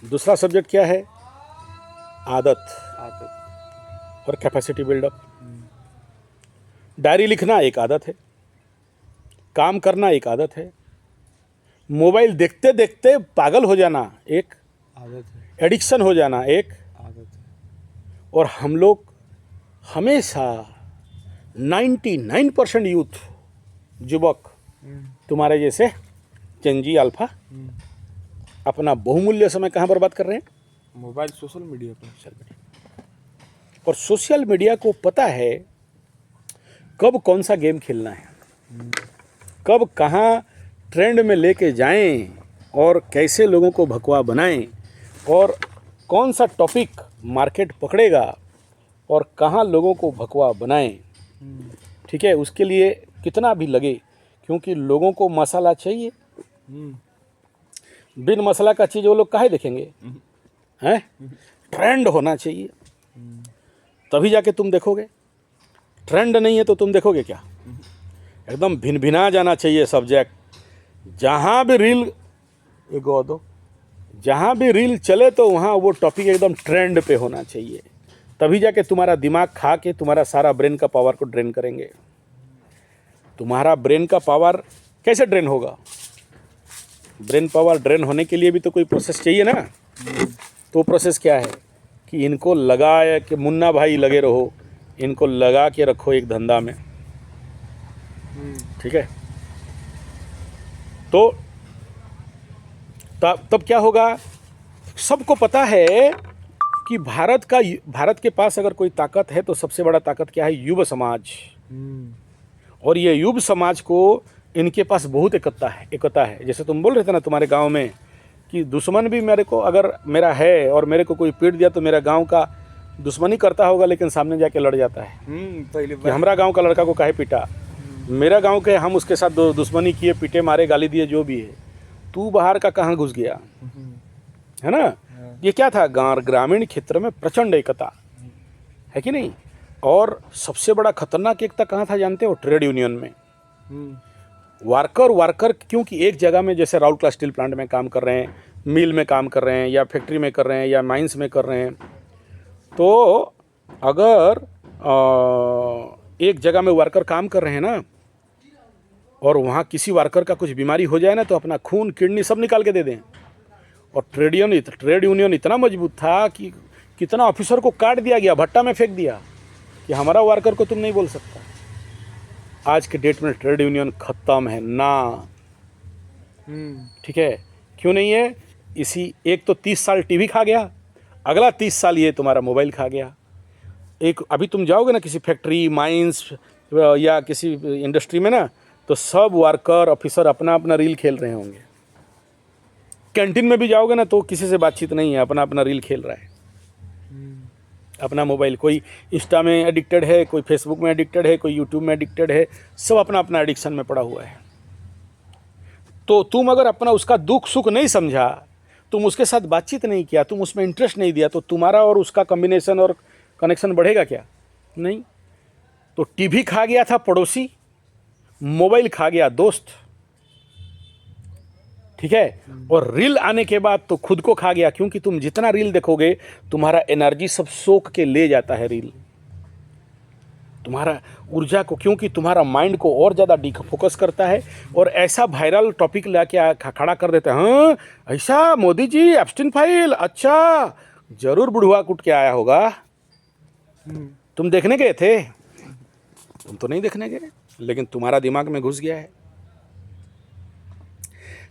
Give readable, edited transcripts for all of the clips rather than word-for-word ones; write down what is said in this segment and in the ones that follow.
दूसरा सब्जेक्ट क्या है? आदत आदत। और कैपेसिटी बिल्डअप। डायरी लिखना एक आदत है, काम करना एक आदत है, मोबाइल देखते देखते पागल हो जाना एक आदत है। एडिक्शन हो जाना एक। आदत है। और हम लोग हमेशा 99% यूथ युवक तुम्हारे जैसे चेंजी अल्फा अपना बहुमूल्य समय कहाँ बर्बाद कर रहे हैं? मोबाइल, सोशल मीडिया पर। Social media. और सोशल मीडिया को पता है कब कौन सा गेम खेलना है, कब कहाँ ट्रेंड में लेके जाएं और कैसे लोगों को भकवा बनाएं, और कौन सा टॉपिक मार्केट पकड़ेगा और कहाँ लोगों को भकवा बनाएं। ठीक है, उसके लिए कितना भी लगे, क्योंकि लोगों को मसाला चाहिए। बिन मसाला का चीज़ वो लोग काहे देखेंगे? हैं? ट्रेंड होना चाहिए तभी जाके तुम देखोगे। ट्रेंड नहीं है तो तुम देखोगे क्या? एकदम भिन भिना जाना चाहिए सब्जेक्ट। जहाँ भी रील एगो दो, जहाँ भी रील चले तो वहाँ वो टॉपिक एकदम ट्रेंड पे होना चाहिए, तभी जाके तुम्हारा दिमाग खा के तुम्हारा सारा ब्रेन का पावर को ड्रेन करेंगे। तुम्हारा ब्रेन का पावर कैसे ड्रेन होगा? ब्रेन पावर ड्रेन होने के लिए भी तो कोई प्रोसेस चाहिए ना। तो प्रोसेस क्या है कि इनको लगाए कि मुन्ना भाई लगे रहो, इनको लगा के रखो एक धंधा में। ठीक है, तो तब क्या होगा? सबको पता है कि भारत के पास अगर कोई ताकत है तो सबसे बड़ा ताकत क्या है? युवा समाज। और ये युवा समाज को इनके पास बहुत एकता है। जैसे तुम बोल रहे थे ना तुम्हारे गांव में कि दुश्मन भी मेरे को अगर मेरा है और मेरे को कोई पीट दिया तो मेरा गांव का दुश्मनी करता होगा, लेकिन सामने जाके लड़ जाता है कि हमारा गांव का लड़का को काहे पीटा, मेरा गांव के हम उसके साथ दुश्मनी किए, पीटे, मारे, गाली दिए, जो भी है। तू बाहर का कहाँ घुस गया, है ना? ये क्या था? ग्रामीण क्षेत्र में प्रचंड एकता है कि नहीं? और सबसे बड़ा खतरनाक एकता कहाँ था जानते हो? ट्रेड यूनियन में। वर्कर क्योंकि एक जगह में, जैसे राउरकेला स्टील प्लांट में काम कर रहे हैं, मिल में काम कर रहे हैं, या फैक्ट्री में कर रहे हैं, या माइंस में कर रहे हैं, तो अगर एक जगह में वर्कर काम कर रहे हैं ना, और वहाँ किसी वर्कर का कुछ बीमारी हो जाए ना, तो अपना खून, किडनी सब निकाल के दे दें। और ट्रेड यूनियन इतना मजबूत था कि कितना ऑफिसर को काट दिया गया, भट्टा में फेंक दिया कि हमारा वर्कर को तुम नहीं बोल सकता। आज के डेट में ट्रेड यूनियन खत्म है ना। ठीक है, क्यों नहीं है? इसी एक तो 30 साल टीवी खा गया, अगला 30 साल ये तुम्हारा मोबाइल खा गया। एक अभी तुम जाओगे ना किसी फैक्ट्री, माइंस या किसी इंडस्ट्री में ना, तो सब वर्कर ऑफिसर अपना अपना रील खेल रहे होंगे। कैंटीन में भी जाओगे ना तो किसी से बातचीत नहीं है, अपना अपना रील खेल रहा है, अपना मोबाइल। कोई इंस्टा में एडिक्टेड है, कोई फेसबुक में एडिक्टेड है, कोई यूट्यूब में एडिक्टेड है, सब अपना अपना एडिक्शन में पड़ा हुआ है। तो तुम अगर अपना उसका दुख सुख नहीं समझा, तुम उसके साथ बातचीत नहीं किया, तुम उसमें इंटरेस्ट नहीं दिया, तो तुम्हारा और उसका कॉम्बिनेशन और कनेक्शन बढ़ेगा क्या? नहीं। तो टीवी खा गया था पड़ोसी, मोबाइल खा गया दोस्त। ठीक है, और रील आने के बाद तो खुद को खा गया, क्योंकि तुम जितना रील देखोगे तुम्हारा एनर्जी सब सोख के ले जाता है रील, तुम्हारा ऊर्जा को, क्योंकि तुम्हारा माइंड को और ज़्यादा फोकस करता है, और ऐसा वायरल टॉपिक लाके खड़ा कर देता है। हाँ ऐसा, मोदी जी एप्स्टीन फाइल, अच्छा जरूर बुढ़वा कुट के आया होगा। तुम देखने गए थे? तुम तो नहीं देखने गए, लेकिन तुम्हारा दिमाग में घुस गया है।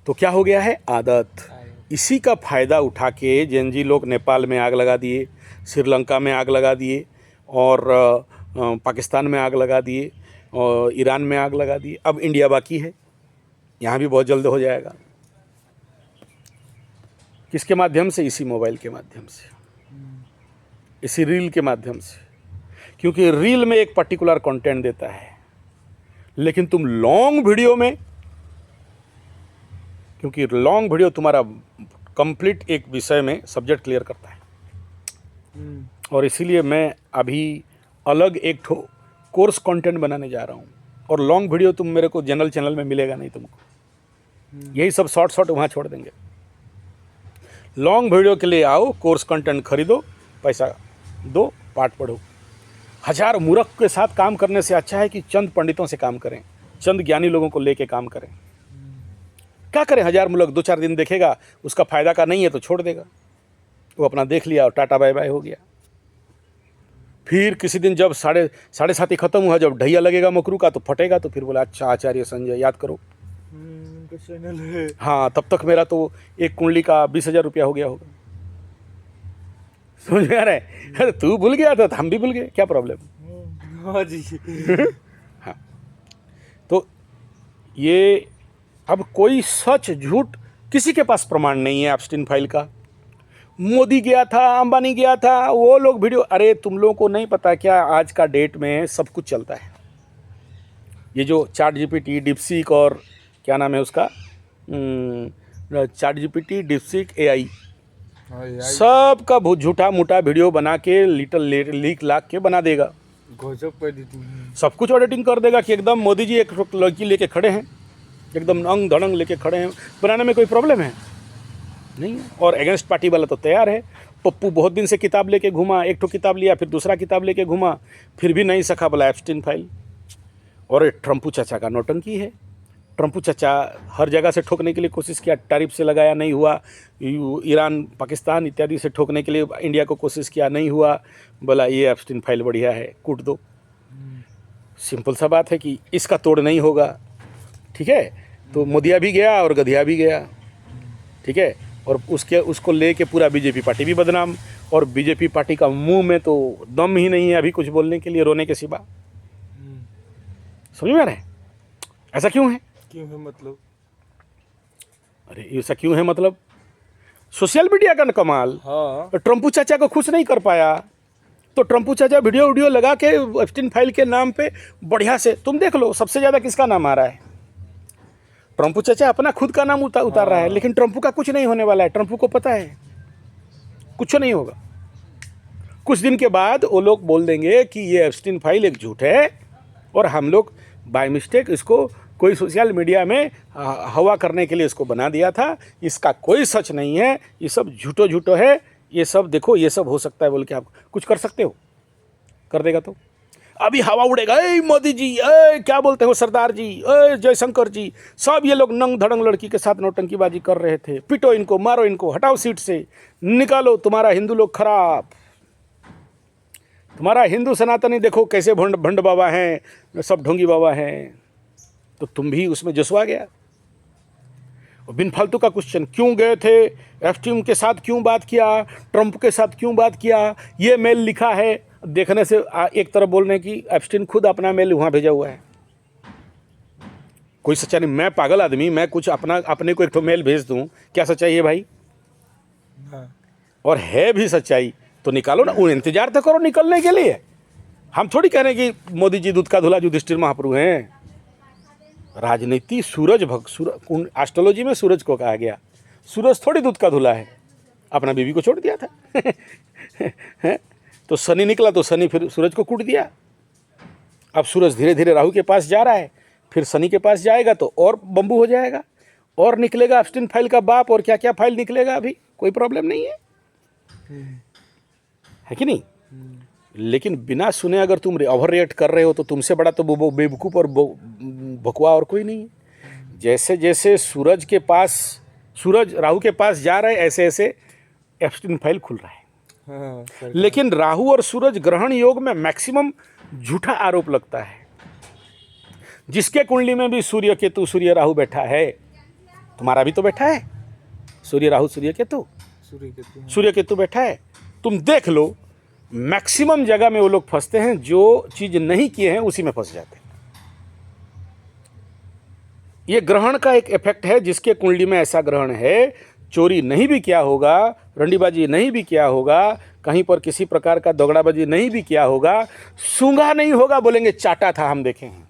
तो क्या हो गया है? आदत। इसी का फ़ायदा उठा के जेनजी लोग नेपाल में आग लगा दिए, श्रीलंका में आग लगा दिए, और पाकिस्तान में आग लगा दिए, और ईरान में आग लगा दिए। अब इंडिया बाकी है, यहाँ भी बहुत जल्द हो जाएगा। किसके माध्यम से? इसी मोबाइल के माध्यम से, इसी रील के माध्यम से। क्योंकि रील में एक पर्टिकुलर कंटेंट देता है, लेकिन तुम लॉन्ग वीडियो में, क्योंकि लॉन्ग वीडियो तुम्हारा कंप्लीट एक विषय में सब्जेक्ट क्लियर करता है, और इसीलिए मैं अभी अलग एक कोर्स कंटेंट बनाने जा रहा हूँ। और लॉन्ग वीडियो तुम मेरे को जनरल चैनल में मिलेगा नहीं तुमको, यही सब शॉर्ट वहाँ छोड़ देंगे। लॉन्ग वीडियो के लिए आओ, कोर्स कंटेंट खरीदो, पैसा दो, पाठ पढ़ो। हजार मूर्ख के साथ काम करने से अच्छा है कि चंद पंडितों से काम करें, चंद ज्ञानी लोगों को लेके काम करें। क्या करें, हजार मूर्ख 2-4 दिन देखेगा, उसका फायदा का नहीं है तो छोड़ देगा, वो अपना देख लिया और टाटा बाय बाय हो गया। फिर किसी दिन जब साढ़े 7 खत्म हुआ, जब ढैया लगेगा मकरू का तो फटेगा, तो फिर बोला अच्छा आचार्य संजय याद करो, उनका चैनल है। हाँ तब तक मेरा तो एक कुंडली का 20,000 रुपया हो गया होगा। समझ में आ रहा है? अरे तू भूल गया था तो हम भी भूल गए, क्या प्रॉब्लम। हाँ जी। हाँ, तो ये अब कोई सच झूठ किसी के पास प्रमाण नहीं है एप्स्टीन फाइल का। मोदी गया था, अंबानी गया था, वो लोग वीडियो, अरे तुम लोगों को नहीं पता क्या आज का डेट में सब कुछ चलता है। ये जो चैट जीपीटी, डिप्सीक और क्या नाम है उसका, चैट जीपीटी, डिप्सीक, एआई, हाँ यार, सब का झूठा मूठा वीडियो बना के लीक लाक के बना देगा, गजब कर दी तुमने। सब कुछ ऑडिटिंग कर देगा कि एकदम मोदी जी एक लड़की लेके खड़े हैं, एकदम अंग धड़ंग लेके खड़े हैं। बनाने में कोई प्रॉब्लम है नहीं है। और अगेंस्ट पार्टी वाला तो तैयार है। पप्पू बहुत दिन से किताब लेके घूमा, एक तो किताब लिया, फिर दूसरा किताब लेके घूमा, फिर भी नहीं सका, बोला एप्स्टीन फाइल। और ये ट्रम्पू चाचा का नौटंकी है। ट्रम्पू चाचा हर जगह से ठोकने के लिए कोशिश किया, टैरिफ से लगाया नहीं हुआ, ईरान पाकिस्तान इत्यादि से ठोकने के लिए इंडिया को कोशिश किया नहीं हुआ, बोला ये एप्स्टीन फाइल बढ़िया है, कूट दो। सिंपल सा बात है कि इसका तोड़ नहीं होगा, ठीक है। तो मोदिया भी गया और गधिया भी गया, ठीक है। और उसको लेके पूरा बीजेपी पार्टी भी बदनाम, और बीजेपी पार्टी का मुंह में तो दम ही नहीं है अभी कुछ बोलने के लिए, रोने के सिवा। समझ में आ रहा है ऐसा क्यों है? क्यों है मतलब? अरे ऐसा क्यों है मतलब, सोशल मीडिया का न कमाल। हाँ, ट्रम्पू चाचा को खुश नहीं कर पाया तो ट्रम्पू चाचा वीडियो लगा के एप्स्टीन फाइल के नाम पे बढ़िया से, तुम देख लो सबसे ज़्यादा किसका नाम आ रहा है। ट्रम्पू चाचा अपना खुद का नाम उतार रहा है, लेकिन ट्रम्पू का कुछ नहीं होने वाला है। ट्रम्पू को पता है कुछ नहीं होगा। कुछ दिन के बाद वो लोग बोल देंगे कि ये एप्स्टीन फाइल एक झूठ है और हम लोग बाय मिस्टेक इसको कोई सोशल मीडिया में हवा करने के लिए इसको बना दिया था, इसका कोई सच नहीं है, ये सब झूठो है, ये सब देखो ये सब हो सकता है बोल के आप कुछ कर सकते हो? कर देगा तो अभी हवा उड़ेगा, ए मोदी जी, ए क्या बोलते हो सरदार जी, ए जयशंकर जी, सब ये लोग नंग धड़ंग लड़की के साथ नौटंकीबाजी कर रहे थे, पिटो इनको, मारो इनको, हटाओ सीट से, निकालो, तुम्हारा हिंदू लोग खराब, तुम्हारा हिंदू सनातनी देखो कैसे भंड बाबा हैं, सब ढोंगी बाबा हैं। तो तुम भी उसमें जसवा गया। और बिन फालतू का क्वेश्चन, क्यों गए थे, एप्स्टीन के साथ क्यों बात किया, ट्रंप के साथ क्यों बात किया, ये मेल लिखा है, देखने से एक तरफ बोल रहे हैं कि एप्स्टीन खुद अपना मेल वहाँ भेजा हुआ है। कोई सच्चाई नहीं, मैं पागल आदमी, मैं कुछ अपने को एक तो मेल भेज दूँ, क्या सच्चाई है भाई? हाँ। और है भी सच्चाई तो निकालो ना, उन इंतजार तो करो निकलने के लिए। हम थोड़ी कह रहे हैं कि मोदी जी दूध का धुला युधिष्ठिर महाप्रभु हैं। राजनीति सूरज एस्ट्रोलॉजी में सूरज को कहा गया, सूरज थोड़ी दूध का धुला है, अपना बीवी को छोड़ दिया था। तो शनि निकला तो शनि फिर सूरज को कूट दिया। अब सूरज धीरे धीरे राहु के पास जा रहा है, फिर शनि के पास जाएगा तो और बम्बू हो जाएगा, और निकलेगा एप्स्टीन फाइल का बाप, और क्या क्या फाइल निकलेगा, अभी कोई प्रॉब्लम नहीं है कि नहीं। लेकिन बिना सुने अगर तुम ओवर रिएक्ट कर रहे हो तो तुमसे बड़ा तो बेवकूफ़ और भकुआ और कोई नहीं है। जैसे जैसे सूरज राहु के पास जा रहा है, ऐसे ऐसे एप्स्टीन फाइल खुल रहा है। हाँ, लेकिन राहु और सूरज ग्रहण योग में मैक्सिमम झूठा आरोप लगता है। जिसके कुंडली में भी सूर्य केतु सूर्य राहु बैठा है, तुम्हारा भी तो बैठा है सूर्य राहु सूर्य केतु बैठा है, तुम देख लो मैक्सिमम जगह में वो लोग फंसते हैं, जो चीज नहीं किए हैं उसी में फंस जाते हैं। ये ग्रहण का एक इफेक्ट है। जिसके कुंडली में ऐसा ग्रहण है, चोरी नहीं भी किया होगा, रंडीबाजी नहीं भी किया होगा, कहीं पर किसी प्रकार का दौगड़ाबाजी नहीं भी किया होगा, सूंघा नहीं होगा, बोलेंगे चाटा था हम देखे हैं।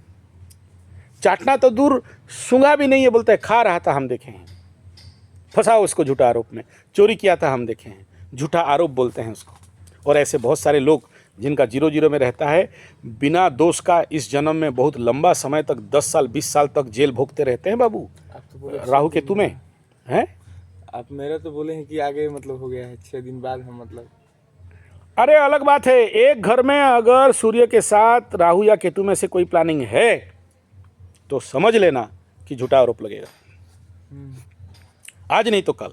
चाटना तो दूर, सूंघा भी नहीं है, बोलते हैं खा रहा था हम देखे हैं। फंसाओ उसको झूठा आरोप में, चोरी किया था हम देखे हैं, झूठा आरोप बोलते हैं उसको। और ऐसे बहुत सारे लोग जिनका 0-0 में रहता है, बिना दोष का इस जन्म में बहुत लंबा समय तक 10 साल 20 साल तक जेल भोगते रहते हैं बाबू, राहु केतु में हैं। आप मेरा तो बोले हैं कि आगे मतलब हो गया है 6 दिन बाद हम मतलब। अरे अलग बात है, एक घर में अगर सूर्य के साथ राहु या केतु में से कोई प्लानिंग है तो समझ लेना कि झूठा आरोप लगेगा, आज नहीं तो कल।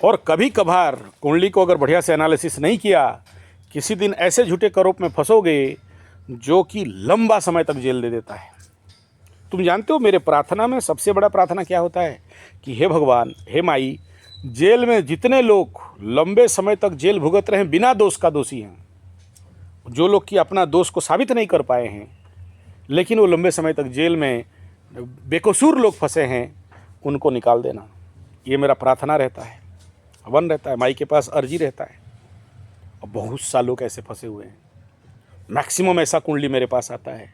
और कभी कभार कुंडली को अगर बढ़िया से एनालिसिस नहीं किया, किसी दिन ऐसे झूठे आरोप में फंसोगे जो कि लंबा समय तक जेल दे देता है। तुम जानते हो मेरे प्रार्थना में सबसे बड़ा प्रार्थना क्या होता है कि हे भगवान, हे माई, जेल में जितने लोग लंबे समय तक जेल भुगत रहे हैं, बिना दोष का दोषी हैं, जो लोग कि अपना दोष को साबित नहीं कर पाए हैं लेकिन वो लंबे समय तक जेल में बेकसूर लोग फंसे हैं, उनको निकाल देना। ये मेरा प्रार्थना रहता है, हवन रहता है, माई के पास अर्जी रहता है। और बहुत सा लोग ऐसे फंसे हुए हैं, मैक्सिमम ऐसा कुंडली मेरे पास आता है।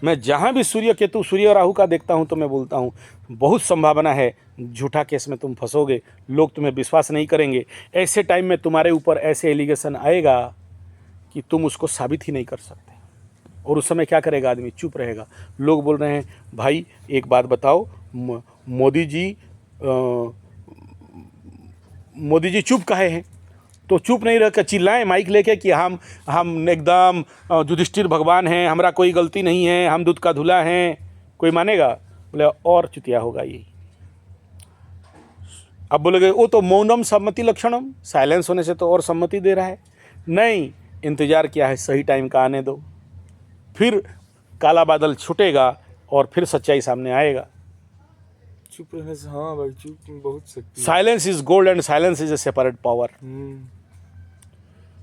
मैं जहाँ भी सूर्य केतु, सूर्य और राहु का देखता हूँ तो मैं बोलता हूँ बहुत संभावना है झूठा केस में तुम फंसोगे, लोग तुम्हें विश्वास नहीं करेंगे। ऐसे टाइम में तुम्हारे ऊपर ऐसे एलिगेशन आएगा कि तुम उसको साबित ही नहीं कर सकते। और उस समय क्या करेगा आदमी? चुप रहेगा। लोग बोल रहे हैं भाई एक बात बताओ, मोदी जी चुप काहे हैं? तो चुप नहीं रह कर चिल्लाएं माइक लेके कि हम एकदम युधिष्ठिर भगवान हैं, हमारा कोई गलती नहीं है, हम दूध का धुला हैं। कोई मानेगा? बोले और चुतिया होगा यही। अब बोलेगे वो तो मौनम सम्मति लक्षणम, साइलेंस होने से तो और सम्मति दे रहा है। नहीं, इंतजार किया है, सही टाइम का आने दो, फिर काला बादल छूटेगा और फिर सच्चाई सामने आएगा। चुप रहने से, हाँ भाई, चुप बहुत शक्ति है। Silence is gold and silence is a separate power.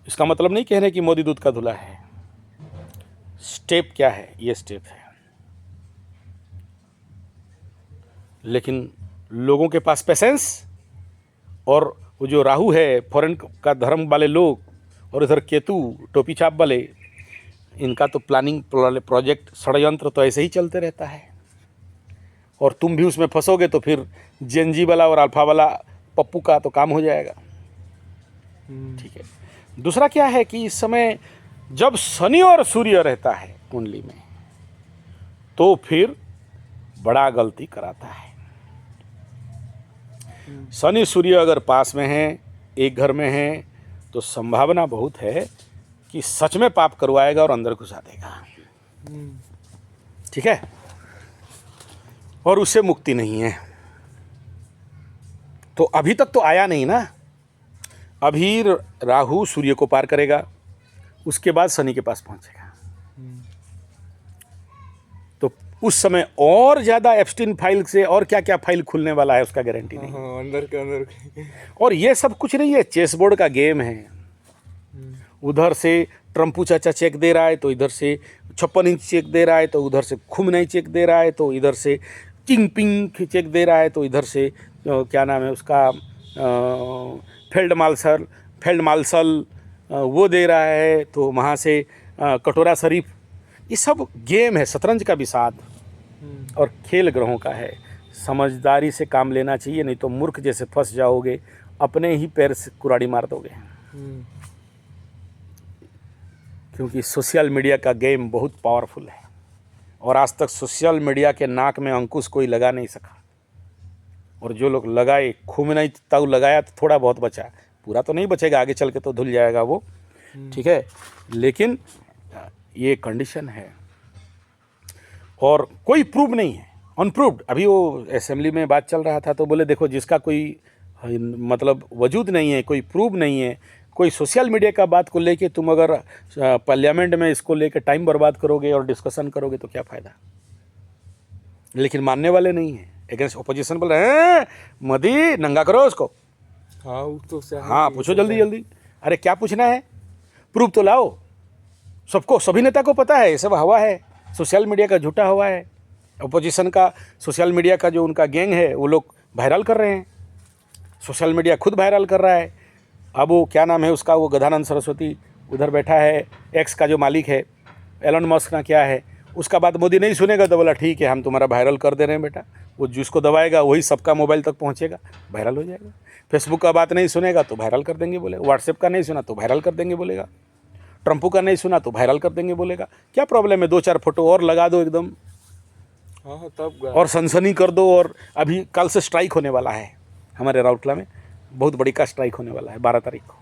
इसका मतलब नहीं कह रहे कि मोदी दूध का धुला है। स्टेप क्या है? ये स्टेप है। लेकिन लोगों के पास पेशेंस, और वो जो राहु है फॉरेन का धर्म वाले लोग, और इधर केतु टोपी छाप वाले, इनका तो प्लानिंग, प्रोजेक्ट, षड्यंत्र तो ऐसे ही चलते रहता है। और तुम भी उसमें फंसोगे तो फिर जेनजी वाला और अल्फा वाला पप्पू का तो काम हो जाएगा। ठीक है। दूसरा क्या है कि इस समय जब शनि और सूर्य रहता है कुंडली में तो फिर बड़ा गलती कराता है। शनि सूर्य अगर पास में हैं, एक घर में हैं, तो संभावना बहुत है कि सच में पाप करवाएगा और अंदर घुसा देगा। ठीक है। और उससे मुक्ति नहीं है। तो अभी तक तो आया नहीं ना। अभी राहु सूर्य को पार करेगा, उसके बाद शनि के पास पहुंचेगा। तो उस समय और ज़्यादा एप्स्टीन फाइल से और क्या क्या फाइल खुलने वाला है उसका गारंटी नहीं। अंदर के अंदर। और ये सब कुछ नहीं है, चेस बोर्ड का गेम है। उधर से ट्रम्पू चाचा चेक दे रहा है तो इधर से 56 इंच चेक दे रहा है, तो उधर से खुमनई चेक दे रहा है, तो इधर से चिंग पिंग चेक दे रहा है, तो इधर से क्या नाम है उसका, फील्ड मार्शल वो दे रहा है, तो वहाँ से कटोरा शरीफ। ये सब गेम है, शतरंज का भी साथ, और खेल ग्रहों का है। समझदारी से काम लेना चाहिए, नहीं तो मूर्ख जैसे फंस जाओगे, अपने ही पैर से कुराड़ी मार दोगे। क्योंकि सोशल मीडिया का गेम बहुत पावरफुल है, और आज तक सोशल मीडिया के नाक में अंकुश कोई लगा नहीं सका। और जो लोग लगाए, खूब नहीं ताऊ लगाया तो थोड़ा बहुत बचा, पूरा तो नहीं बचेगा, आगे चल के तो धुल जाएगा वो। ठीक है। लेकिन ये कंडीशन है, और कोई प्रूव नहीं है, अनप्रूव्ड। अभी वो असेंबली में बात चल रहा था तो बोले देखो, जिसका कोई मतलब वजूद नहीं है, कोई प्रूव नहीं है, कोई सोशल मीडिया का बात को लेके तुम अगर पार्लियामेंट में इसको लेके टाइम बर्बाद करोगे और डिस्कशन करोगे तो क्या फ़ायदा। लेकिन मानने वाले नहीं हैं, अगेंस्ट ओपोजिशन बोल रहे हैं मोदी नंगा करो उसको। हाँ, तो हाँ, पूछो जल्दी जल्दी। अरे क्या पूछना है, प्रूफ तो लाओ। सबको, सभी नेता को पता है ये सब हवा है, सोशल मीडिया का झूठा हवा है। ओपोजिशन का सोशल मीडिया का जो उनका गैंग है वो लोग वायरल कर रहे हैं, सोशल मीडिया खुद वायरल कर रहा है। अब वो क्या नाम है उसका, वो गजानंद सरस्वती उधर बैठा है, एक्स का जो मालिक है, एलन मस्क का क्या है, उसका बात मोदी नहीं सुनेगा तो बोला ठीक है हम तुम्हारा वायरल कर दे रहे हैं बेटा। वो जिसको दबाएगा वही सबका मोबाइल तक पहुंचेगा, वायरल हो जाएगा। फेसबुक का बात नहीं सुनेगा तो वायरल कर देंगे बोलेगा, व्हाट्सएप का नहीं सुना तो वायरल कर देंगे बोलेगा, ट्रम्पू का नहीं सुना तो वायरल कर देंगे बोलेगा। क्या प्रॉब्लम है, 2-4 फोटो और लगा दो एकदम, हाँ तब और सनसनी कर दो। और अभी कल से स्ट्राइक होने वाला है हमारे राउरकेला में, बहुत बड़ी का स्ट्राइक होने वाला है 12 तारीख को।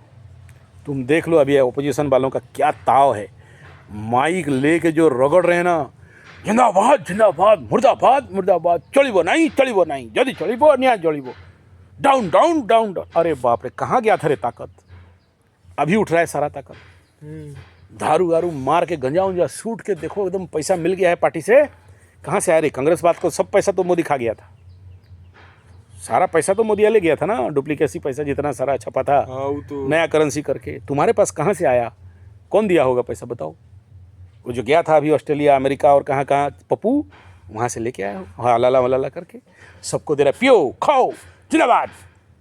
तुम देख लो अभी ओपोजिशन वालों का क्या ताव है, माइक लेके जो रगड़ रहे हैं ना, जिंदाबाद जिंदाबाद, मुर्दाबाद मुर्दाबाद, चलिबो नहीं जल्दी चलिबो न्याय चलिबो, डाउन डाउन डाउन डाउन। अरे बाप रे, कहाँ गया था रे ताकत, अभी उठ रहा है सारा ताकत। दारू वारू मार के गंजा उंजा सूट के देखो एकदम पैसा मिल गया है पार्टी से। कहाँ से आया रे, कांग्रेस बात को सब पैसा तो मोदी खा गया था, सारा पैसा तो मोदी ले गया था ना, डुप्लीकेसी पैसा जितना सारा छपा था। हाँ वो तो नया करेंसी करके तुम्हारे पास कहाँ से आया, कौन दिया होगा पैसा बताओ। वो जो गया था अभी ऑस्ट्रेलिया अमेरिका और कहाँ कहाँ पप्पू, वहाँ से लेके आया हो, हाँ लाला वलाला करके सबको दे रहा, पियो खाओ जिंदाबाद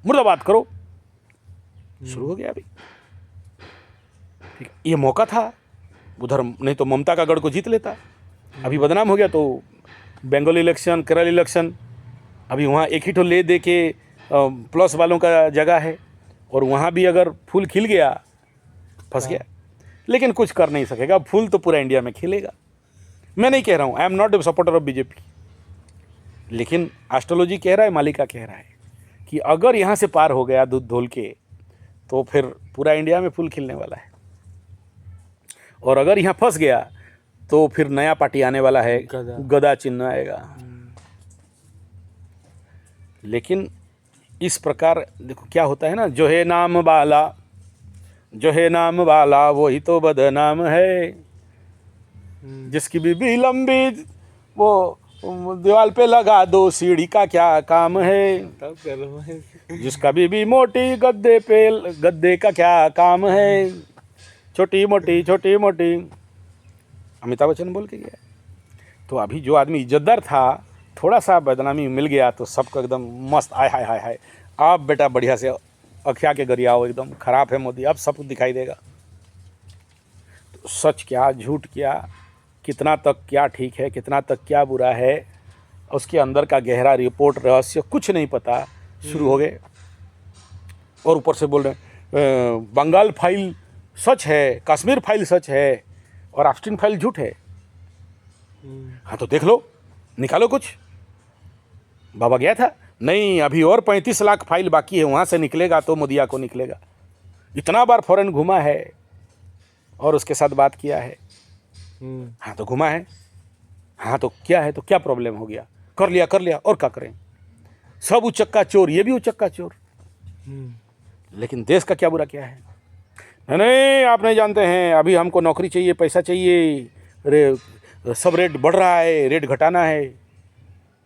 मुर्दाबाद करो। शुरू हो गया अभी, ठीक, ये मौका था उधर, नहीं तो ममता का गढ़ को जीत लेता। अभी बदनाम हो गया तो बंगाल इलेक्शन, केरल इलेक्शन, अभी वहाँ एक ही ठो ले दे के प्लस वालों का जगह है, और वहाँ भी अगर फूल खिल गया फंस गया। लेकिन कुछ कर नहीं सकेगा, फूल तो पूरा इंडिया में खिलेगा। मैं नहीं कह रहा हूँ, I am not a supporter of BJP, लेकिन एस्ट्रोलॉजी कह रहा है, मालिका कह रहा है कि अगर यहाँ से पार हो गया दूध धोल के, तो फिर पूरा इंडिया में फूल खिलने वाला है। और अगर यहाँ फंस गया तो फिर नया पार्टी आने वाला है, गदा चिन्ह आएगा। लेकिन इस प्रकार देखो क्या होता है ना, जो है नाम वाला वही तो बदनाम है, जिसकी बीबी लंबी वो दीवार पे लगा दो सीढ़ी का क्या काम है, तब कर रहा है। जिसका बीबी मोटी गद्दे का क्या काम है, छोटी मोटी अमिताभ बच्चन बोल के गया। तो अभी जो आदमी इज्जतदार था, थोड़ा सा बदनामी मिल गया तो सबको एकदम मस्त, आय हाय हाय हाय, आप बेटा बढ़िया से अखिया के गरियाओ, एकदम खराब है मोदी, अब सब कुछ दिखाई देगा। तो सच क्या झूठ क्या, कितना तक क्या ठीक है, कितना तक क्या बुरा है, उसके अंदर का गहरा रिपोर्ट रहस्य कुछ नहीं पता, शुरू हो गए। और ऊपर से बोल रहे बंगाल फाइल सच है, कश्मीर फाइल सच है और ऑस्टिन फाइल झूठ है। हाँ तो देख लो, निकालो कुछ। बाबा गया था, नहीं अभी और 35 लाख फाइल बाकी है, वहाँ से निकलेगा तो मोदिया को निकलेगा। इतना बार फॉरेन घूमा है और उसके साथ बात किया है। हाँ तो घुमा है, हाँ तो क्या है, तो क्या प्रॉब्लम हो गया, कर लिया और क्या करें, सब उचक्का चोर, ये भी उचक्का चोर। लेकिन देश का क्या बुरा क्या है, नहीं आप नहीं जानते हैं, अभी हमको नौकरी चाहिए, पैसा चाहिए, सब रेट बढ़ रहा है, रेट घटाना है,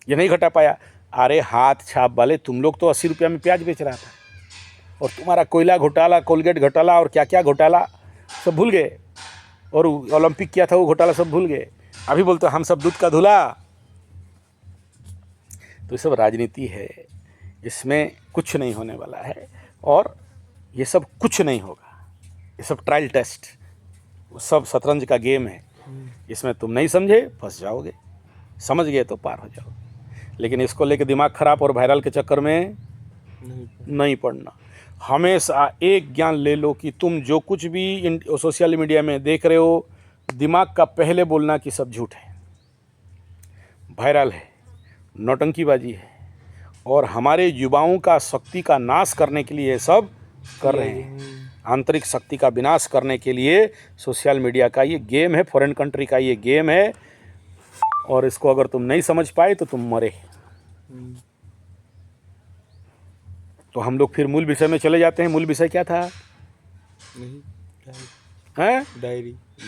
ये नहीं घटा पाया। अरे हाथ छाप वाले, तुम लोग तो 80 रुपया में प्याज बेच रहा था, और तुम्हारा कोयला घोटाला, कोलगेट घोटाला और क्या क्या घोटाला सब भूल गए, और ओलंपिक किया था वो घोटाला सब भूल गए। अभी बोलते हम सब दूध का धुला। तो ये सब राजनीति है, इसमें कुछ नहीं होने वाला है, और ये सब कुछ नहीं होगा, ये सब ट्रायल टेस्ट, सब शतरंज का गेम है। इसमें तुम नहीं समझे फंस जाओगे, समझ गए तो पार हो जाओगे। लेकिन इसको लेके दिमाग खराब और वायरल के चक्कर में नहीं पड़ना। हमेशा एक ज्ञान ले लो कि तुम जो कुछ भी सोशल मीडिया में देख रहे हो, दिमाग का पहले बोलना कि सब झूठ है, वायरल है, नौटंकीबाजी है, और हमारे युवाओं का शक्ति का नाश करने के लिए सब कर रहे हैं। आंतरिक शक्ति का विनाश करने के लिए सोशल मीडिया का ये गेम है, फॉरेन कंट्री का ये गेम है, और इसको अगर तुम नहीं समझ पाए तो तुम मरे। तो हम लोग फिर मूल विषय में चले जाते हैं। मूल विषय क्या था? नहीं, हैं?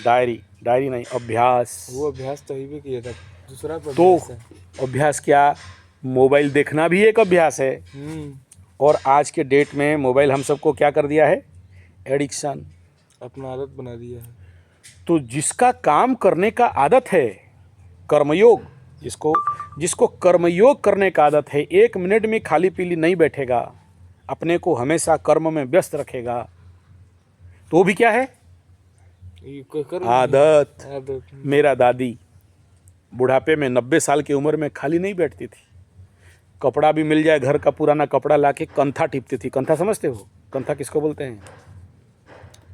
डायरी नहीं, अभ्यास। वो अभ्यास तो ही भी किया था, दूसरा पर तो अभ्यास है। अभ्यास क्या? मोबाइल देखना भी एक अभ्यास है। और आज के डेट में मोबाइल हम सबको क्या कर दिया है? एडिक्शन, अपना आदत बना दिया है। तो जिसका काम करने का आदत है, कर्मयोग, जिसको कर्मयोग करने का आदत है, 1 मिनट में खाली पीली नहीं बैठेगा, अपने को हमेशा कर्म में व्यस्त रखेगा, तो भी क्या है? आदत। मेरा दादी बुढ़ापे में 90 साल की उम्र में खाली नहीं बैठती थी, कपड़ा भी मिल जाए घर का पुराना कपड़ा लाके कंथा टिपती थी। कंथा समझते हो? कंथा किसको बोलते हैं?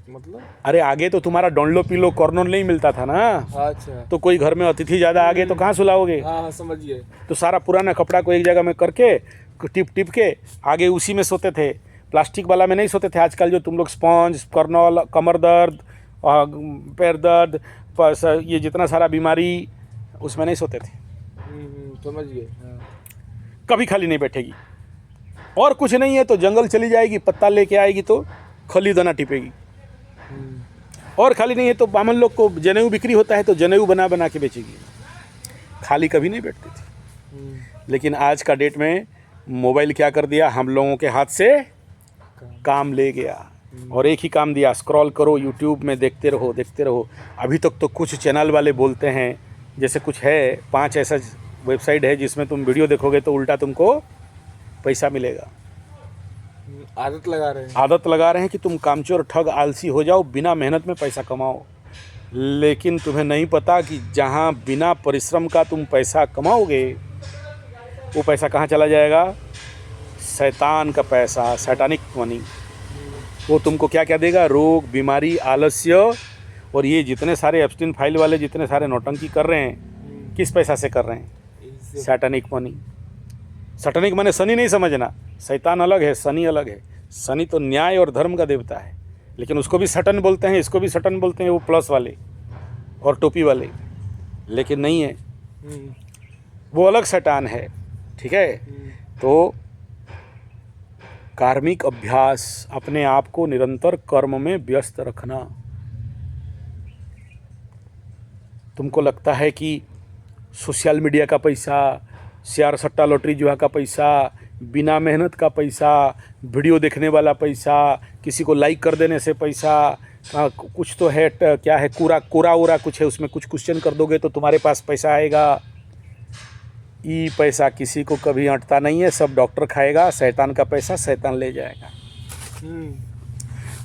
मतलब? अरे आगे तो तुम्हारा डोंडलो पीलो कॉर्नर नहीं मिलता था ना। अच्छा। तो कोई घर में अतिथि ज़्यादा आगे तो कहाँ सुलाओगे? हाँ समझिए। तो सारा पुराना कपड़ा को एक जगह में करके टिप टिप के आगे उसी में सोते थे। प्लास्टिक वाला में नहीं सोते थे। आजकल जो तुम लोग स्पॉन्ज, कर्नल, कमर दर्द, पैर दर्द, ये जितना सारा बीमारी, उसमें नहीं सोते थे। समझ गए। हाँ। कभी खाली नहीं बैठेगी। और कुछ नहीं है तो जंगल चली जाएगी, पत्ता लेके आएगी तो खली दाना टिपेगी। और खाली नहीं है तो बामन लोग को जनेऊ बिक्री होता है तो जनेऊ बना बना के बेचेगी। खाली कभी नहीं बैठती थी। लेकिन आज का डेट में मोबाइल क्या कर दिया, हम लोगों के हाथ से काम ले गया। और एक ही काम दिया, स्क्रॉल करो, यूट्यूब में देखते रहो देखते रहो। अभी तक तो कुछ चैनल वाले बोलते हैं, जैसे कुछ है 5 ऐसा वेबसाइट है जिसमें तुम वीडियो देखोगे तो उल्टा तुमको पैसा मिलेगा। आदत लगा रहे हैं कि तुम कामचोर, ठग, आलसी हो जाओ, बिना मेहनत में पैसा कमाओ। लेकिन तुम्हें नहीं पता कि जहाँ बिना परिश्रम का तुम पैसा कमाओगे वो पैसा कहाँ चला जाएगा? शैतान का पैसा, सैटानिक मनी। वो तुमको क्या क्या देगा? रोग, बीमारी, आलस्य। और ये जितने सारे एब्स्टिन फाइल वाले जितने सारे नौटंकी कर रहे हैं, किस पैसा से कर रहे हैं? Satanic money. सैटानिक माने शनि नहीं समझना, शैतान अलग है, शनि अलग है। शनि तो न्याय और धर्म का देवता है, लेकिन उसको भी सटन बोलते हैं, इसको भी सटन बोलते हैं, वो प्लस वाले और टोपी वाले। लेकिन नहीं है, वो अलग शैतान है। ठीक है। तो कार्मिक अभ्यास, अपने आप को निरंतर कर्म में व्यस्त रखना। तुमको लगता है कि सोशल मीडिया का पैसा, शेयर सट्टा लॉटरी जुआ का पैसा, बिना मेहनत का पैसा, वीडियो देखने वाला पैसा, किसी को लाइक कर देने से पैसा, कुछ तो है, क्या है, कोरा उरा कुछ है, उसमें कुछ क्वेश्चन कर दोगे तो तुम्हारे पास पैसा आएगा। ये पैसा किसी को कभी अटता नहीं है, सब डॉक्टर खाएगा। शैतान का पैसा शैतान ले जाएगा।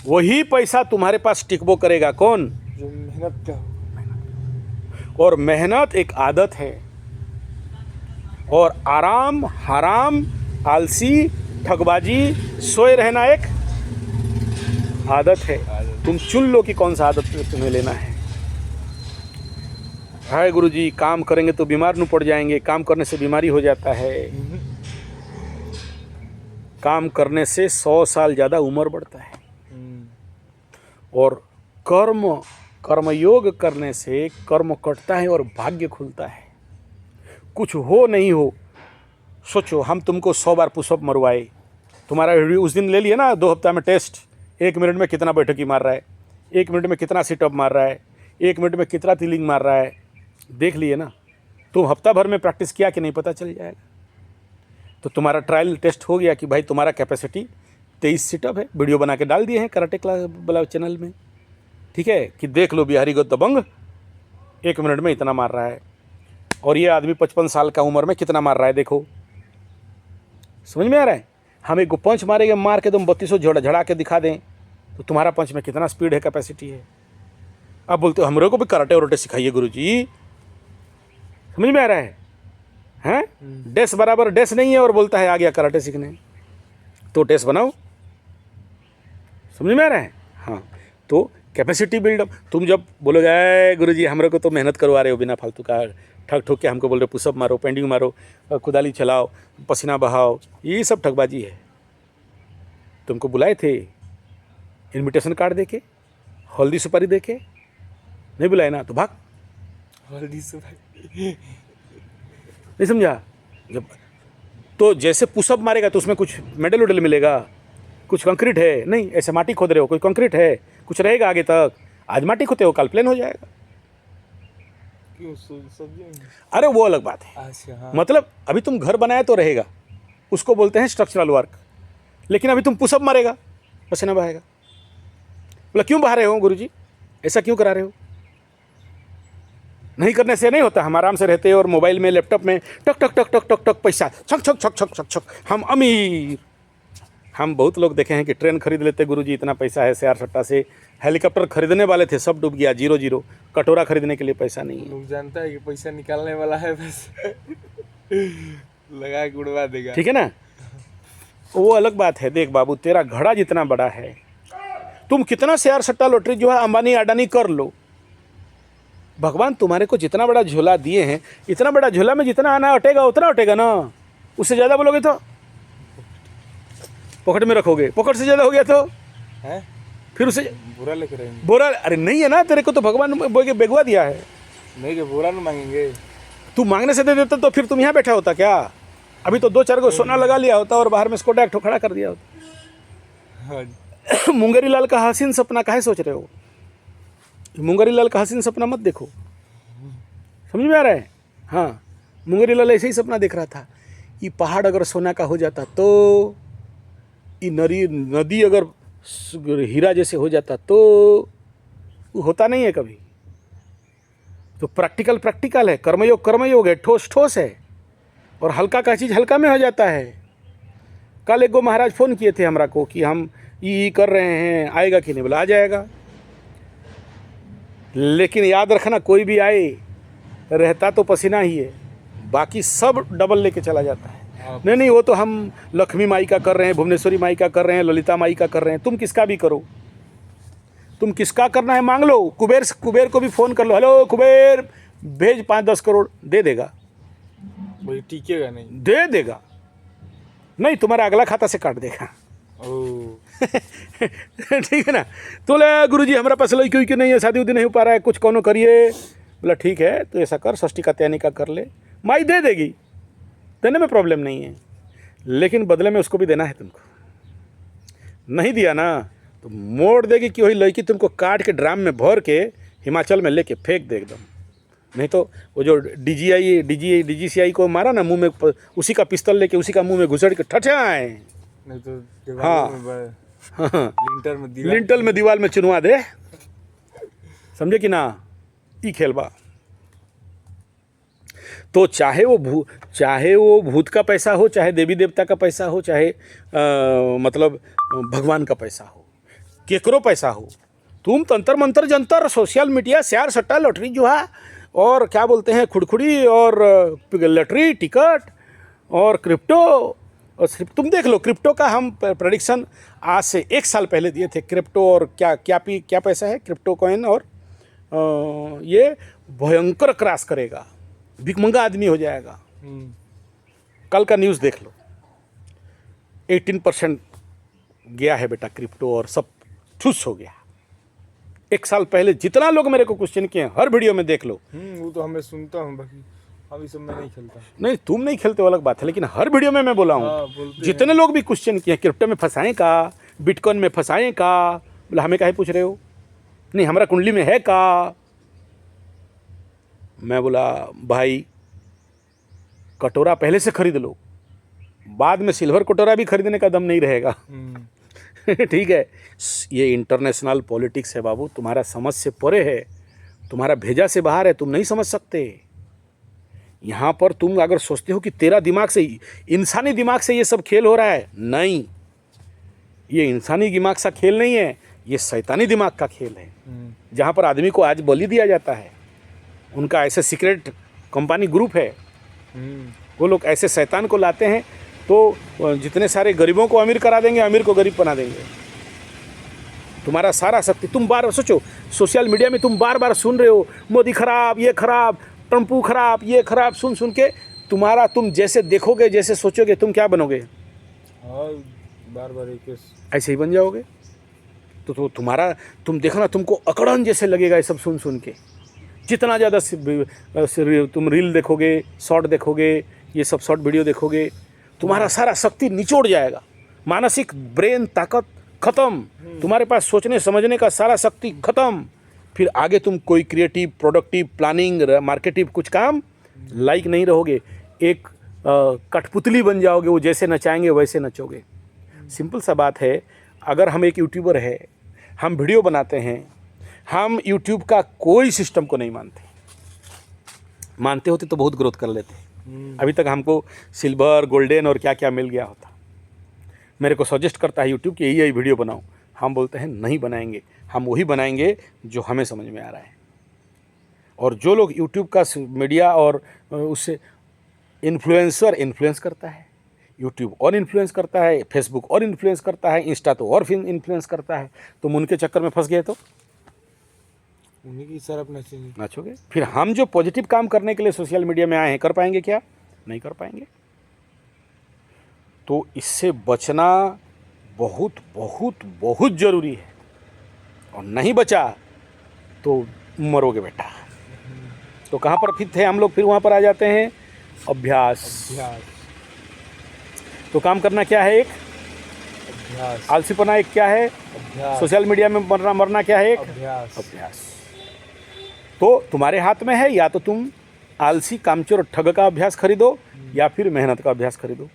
वही पैसा तुम्हारे पास टिकबो करेगा कौन? जो मेहनत का। और मेहनत एक आदत है, और आराम, हराम, आलसी, ठगबाजी, सोए रहना एक आदत है। तुम चुन लो कि कौन सा आदत तुम्हें लेना है। हाय गुरुजी, काम करेंगे तो बीमार न पड़ जाएंगे। काम करने से बीमारी हो जाता है। काम करने से 100 साल ज़्यादा उम्र बढ़ता है। और कर्मयोग करने से कर्म कटता है और भाग्य खुलता है। कुछ हो नहीं हो, सोचो हम तुमको 100 बार पुशअप मरवाए, तुम्हारा उस दिन ले लिया ना 2 हफ्ता में टेस्ट, 1 मिनट में कितना बैठकी मार रहा है, 1 मिनट में कितना सिटअप मार रहा है, 1 मिनट में कितना तिलिंग मार रहा है, देख लिए ना। तुम हफ्ता भर में प्रैक्टिस किया कि नहीं, पता चल जाएगा। तो तुम्हारा ट्रायल टेस्ट हो गया कि भाई तुम्हारा कैपेसिटी 23 सिटअप है। वीडियो बना के डाल दिए हैं कराटे क्लास वाला चैनल में। ठीक है, कि देख लो बिहारी को दबंग 1 मिनट में इतना मार रहा है, और ये आदमी 55 साल का उम्र में कितना मार रहा है, देखो। समझ में आ रहा है? हम एक पंच मारेंगे, मार के तुम 3200 झड़ा के दिखा दें तो तुम्हारा पंच में कितना स्पीड है, कैपेसिटी है। अब बोलते हो हमरे को भी कराटे वराटे सिखाइए गुरुजी। समझ में आ रहा है? हैं? डेस बराबर डेस नहीं है और बोलता है आ गया कराटे सीखने। तो डेस बनाओ। समझ में आ रहा है? हाँ। तो कैपेसिटी बिल्डअप। तुम जब बोलोगे गुरुजी हमरे को तो मेहनत करवा रहे हो बिना फालतू का, ठग ठोक के हमको बोल रहे पुशअप मारो, पेंडिंग मारो, कुदाली चलाओ, पसीना बहाओ, ये सब ठगबाजी है। तुमको बुलाए थे इनविटेशन कार्ड देके, हल्दी सुपारी देके, नहीं बुलाए ना तो भाग। हल्दी सुपारी नहीं समझा? जब तो जैसे पुशअप मारेगा तो उसमें कुछ मेडल वेडल मिलेगा, कुछ कंक्रीट है नहीं, ऐसे माटी खोद रहे हो, कोई कंक्रीट है, कुछ रहेगा आगे तक। आज माटी खोदते हो, कल प्लेन हो जाएगा। क्यों? सब्जी में? अरे वो अलग बात है। अच्छा, हाँ। मतलब अभी तुम घर बनाए तो रहेगा, उसको बोलते हैं स्ट्रक्चरल वर्क। लेकिन अभी तुम पुशअप मारेगा, पसीना बहाएगा। बोला क्यों बहा रहे हो गुरुजी, ऐसा क्यों करा रहे हो? नहीं करने से नहीं होता। हम आराम से रहते हैं और मोबाइल में, लैपटॉप में टक टक टक टक टक टक पैसा छक छक छक छक छक छक, हम अमीर। हम बहुत लोग देखे हैं कि ट्रेन खरीद लेते, गुरुजी इतना पैसा है, शेयर सट्टा से। हेलीकॉप्टर खरीदने वाले थे, सब डूब गया, 0-0। कटोरा खरीदने के लिए पैसा नहीं है। लोग जानता है कि पैसा निकालने वाला है, बस लगा के उड़वा देगा। ठीक है ना? वो अलग बात है। देख बाबू, तेरा घड़ा जितना बड़ा है, तुम कितना शेयर सट्टा लॉटरी जो है अंबानी अडानी कर लो, भगवान तुम्हारे को जितना बड़ा झोला दिए हैं, इतना बड़ा झोला में जितना आना अटेगा उतना अटेगा ना। उससे ज़्यादा बोलोगे तो पॉकेट में रखोगे, पॉकेट से ज़्यादा हो गया तो है फिर उसे बोरा लेकर आएंगे। बोरा, अरे नहीं है ना, तेरे को तो भगवान बोल के बेगवा दिया है। नहीं कि बोरा नहीं मांगेंगे। तू मांगने से दे देता तो फिर तुम यहाँ बैठा होता क्या? अभी तो 2-4 को सोना लगा लिया होता और बाहर में स्कूटर एक ठो खड़ा कर दिया होता। हाँ मुंगेरी लाल का हसीन सपना काहे सोच रहे हो? मुंगेरी लाल का हसीन सपना मत देखो, समझ में आ रहा है? हाँ, मुंगेरी लाल ऐसे ही सपना देख रहा था, ये पहाड़ अगर सोना का हो जाता तो, ये नदी अगर हीरा जैसे हो जाता तो, वो होता नहीं है कभी। तो प्रैक्टिकल है, कर्मयोग है, ठोस ठोस है, और हल्का का चीज़ हल्का में हो जाता है। कल एक गो महाराज फ़ोन किए थे हमरा को कि हम ये कर रहे हैं, आएगा कि नहीं? बोला आ जाएगा, लेकिन याद रखना कोई भी आए, रहता तो पसीना ही है, बाकी सब डबल लेके चला जाता है। नहीं, वो तो हम लक्ष्मी माई का कर रहे हैं, भुवनेश्वरी माई का कर रहे हैं, ललिता माई का कर रहे हैं, तुम किसका भी करो, तुम किसका करना है मांग लो। कुबेर को भी फ़ोन कर लो, हेलो कुबेर भेज 5-10 करोड़, दे देगा। वही टिकेगा नहीं, दे देगा नहीं, तुम्हारा अगला खाता से काट देगा। ठीक है ना? तो ले गुरुजी हमारा पास लड़की क्यों नहीं है, शादी उदी नहीं हो पा रहा है, कुछ कौनो करिए। बोला ठीक है, तो ऐसा कर, षष्ठी का त्यानी का कर ले, माई दे देगी, देने में प्रॉब्लम नहीं है, लेकिन बदले में उसको भी देना है तुमको। नहीं दिया ना तो मोड़ देगी कि वही लड़की तुमको काट के ड्राम में भर के हिमाचल में लेके फेंक दे एकदम। नहीं तो वो जो DGCI को मारा ना मुंह में, उसी का पिस्तौल लेके उसी का मुंह में घुसड़ के ठठाए। नहीं तो हाँ लिंटल में दीवार में चुनवा दे, समझे कि ना? ई खेलबा। तो चाहे वो भूत का पैसा हो, चाहे देवी देवता का पैसा हो, चाहे मतलब भगवान का पैसा हो, केकरो पैसा हो, तुम तंत्र मंत्र जंतर, सोशल मीडिया, शेयर सट्टा, लॉटरी जुआ, और क्या बोलते हैं खुड़खुड़ी, और लॉटरी टिकट, और क्रिप्टो, और सिर्फ तुम देख लो क्रिप्टो का हम प्रेडिक्शन आज से 1 साल पहले दिए थे। क्रिप्टो और क्या पैसा है क्रिप्टो कॉइन, और ये भयंकर क्रैश करेगा, भिखमंगा आदमी हो जाएगा। कल का न्यूज़ देख लो, 18% गया है बेटा क्रिप्टो, और सब ठुस हो गया। 1 साल पहले जितना लोग मेरे को क्वेश्चन किए हर वीडियो में देख लो। वो तो हमें सुनता हूँ, बाकी अभी सब मैं नहीं खेलता। नहीं तुम नहीं खेलते वो अलग बात है, लेकिन हर वीडियो में मैं बोला हूँ, जितने लोग भी क्वेश्चन किए क्रिप्टो में फंसाएं का, बिटकॉइन में फंसाएं का, बोला हमें काहे पूछ रहे हो, नहीं हमारा कुंडली में है का। मैं बोला भाई कटोरा पहले से खरीद लो, बाद में सिल्वर कटोरा भी खरीदने का दम नहीं रहेगा। ठीक है, ये इंटरनेशनल पॉलिटिक्स है बाबू, तुम्हारा समझ से परे है, तुम्हारा भेजा से बाहर है, तुम नहीं समझ सकते। यहाँ पर तुम अगर सोचते हो कि तेरा दिमाग से, इंसानी दिमाग से ये सब खेल हो रहा है, नहीं, ये इंसानी दिमाग सा खेल नहीं है, ये शैतानी दिमाग का खेल है। जहाँ पर आदमी को आज बलि दिया जाता है, उनका ऐसे सीक्रेट कंपनी ग्रुप है, वो लोग ऐसे शैतान को लाते हैं, तो जितने सारे गरीबों को अमीर करा देंगे, अमीर को गरीब बना देंगे। तुम्हारा सारा शक्ति, तुम बार सोचो, सोशल मीडिया में तुम बार बार सुन रहे हो मोदी खराब, ये खराब, ट्रम्पू खराब, ये खराब, सुन सुन के तुम्हारा, तुम जैसे देखोगे, जैसे सोचोगे, तुम क्या बनोगे? बार बार एक ऐसे ही बन जाओगे। तो तुम्हारा, तुम देखना, तुमको अकड़न जैसे लगेगा ये सब सुन सुन के। जितना ज़्यादा तुम रील देखोगे, शॉर्ट देखोगे, ये सब शॉर्ट वीडियो देखोगे, तुम्हारा सारा शक्ति निचोड़ जाएगा, मानसिक ब्रेन ताकत खत्म, तुम्हारे पास सोचने समझने का सारा शक्ति खत्म। फिर आगे तुम कोई क्रिएटिव, प्रोडक्टिव, प्लानिंग, मार्केटिव कुछ काम लाइक नहीं रहोगे, एक कठपुतली बन जाओगे, वो जैसे नचाएंगे वैसे नचोगे। सिंपल सा बात है, अगर हम एक यूट्यूबर है, हम वीडियो बनाते हैं, हम यूट्यूब का कोई सिस्टम को नहीं मानते होते तो बहुत ग्रोथ कर लेते। अभी तक हमको सिल्वर, गोल्डन और क्या क्या मिल गया होता। मेरे को सजेस्ट करता है यूट्यूब कि यही वीडियो बनाओ, हम बोलते हैं नहीं बनाएंगे, हम वही बनाएंगे जो हमें समझ में आ रहा है। और जो लोग यूट्यूब का मीडिया और उससे इन्फ्लुएंस करता है, यूट्यूब और इन्फ्लुएंस करता है, फेसबुक और इन्फ्लुएंस करता है, इंस्टा तो और फिर इन्फ्लुएंस करता है, तुम उनके चक्कर में फंस गए तो उन्हीं की सरफ नाचोगे। फिर हम जो पॉजिटिव काम करने के लिए सोशल मीडिया में आए हैं, कर पाएंगे क्या? नहीं कर पाएंगे। तो इससे बचना बहुत बहुत बहुत ज़रूरी है, और नहीं बचा तो मरोगे बेटा। तो कहाँ पर फिर थे हम लोग, फिर वहाँ पर आ जाते हैं अभ्यास। अभ्यास। तो काम करना क्या है, एक अभ्यास। आलसीपना एक क्या है, अभ्यास। सोशल मीडिया में मरना क्या है, एक अभ्यास। अभ्यास। तो तुम्हारे हाथ में है, या तो तुम आलसी कामचोर ठग का अभ्यास खरीदो या फिर मेहनत का अभ्यास खरीदो।